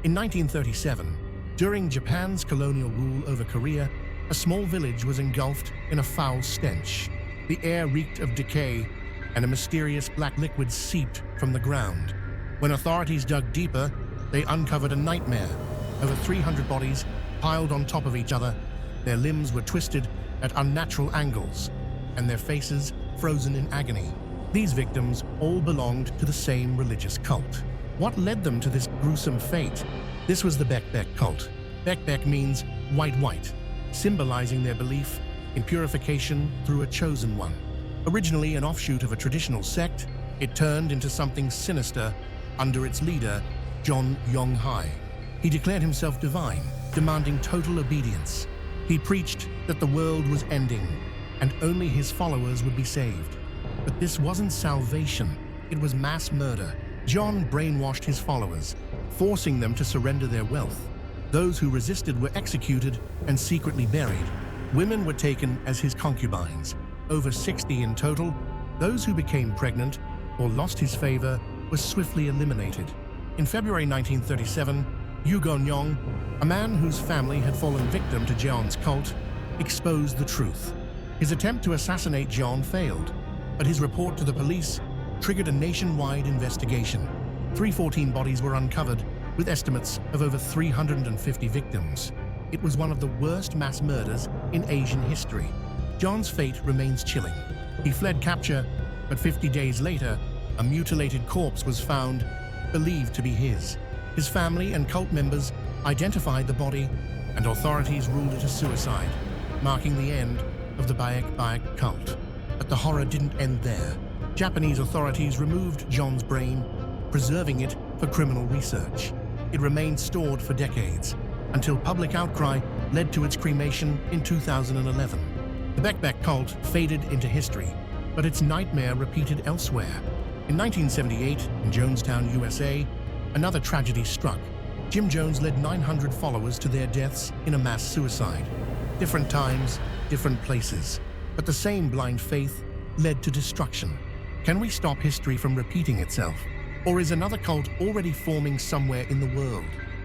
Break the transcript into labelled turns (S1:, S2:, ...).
S1: In 1937, during Japan's colonial rule over Korea, a small village was engulfed in a foul stench. The air reeked of decay, and a mysterious black liquid seeped from the ground. When authorities dug deeper, they uncovered a nightmare. Over 300 bodies piled on top of each other, their limbs were twisted at unnatural angles, and their faces frozen in agony. These victims all belonged to the same religious cult. What led them to this gruesome fate? This was the Baek-baek Cult. Baek-baek means white, symbolizing their belief in purification through a chosen one. Originally an offshoot of a traditional sect, it turned into something sinister under its leader, John Yong-hai. He declared himself divine, demanding total obedience. He preached that the world was ending, and only his followers would be saved. But this wasn't salvation, it was mass murder. John brainwashed his followers, forcing them to surrender their wealth. Those who resisted were executed and secretly buried. Women were taken as his concubines, over 60 in total. Those who became pregnant or lost his favor were swiftly eliminated. In February 1937, Yu Gonyong, a man whose family had fallen victim to Jeon's cult, exposed the truth. His attempt to assassinate Jeon failed, but his report to the police triggered a nationwide investigation. 314 bodies were uncovered, with estimates of over 350 victims. It was one of the worst mass murders in Asian history. Jeon's fate remains chilling. He fled capture, but 50 days later, a mutilated corpse was found, believed to be his. His family and cult members identified the body, and authorities ruled it a suicide, marking the end of the Baek-baek Cult. But the horror didn't end there. Japanese authorities removed Jeon's brain, preserving it for criminal research. It remained stored for decades, until public outcry led to its cremation in 2011. The Baek-baek Cult faded into history, but its nightmare repeated elsewhere. In 1978, in Jonestown, USA, another tragedy struck. Jim Jones led 900 followers to their deaths in a mass suicide. Different times, different places, but the same blind faith led to destruction. Can we stop history from repeating itself? Or is another cult already forming somewhere in the world?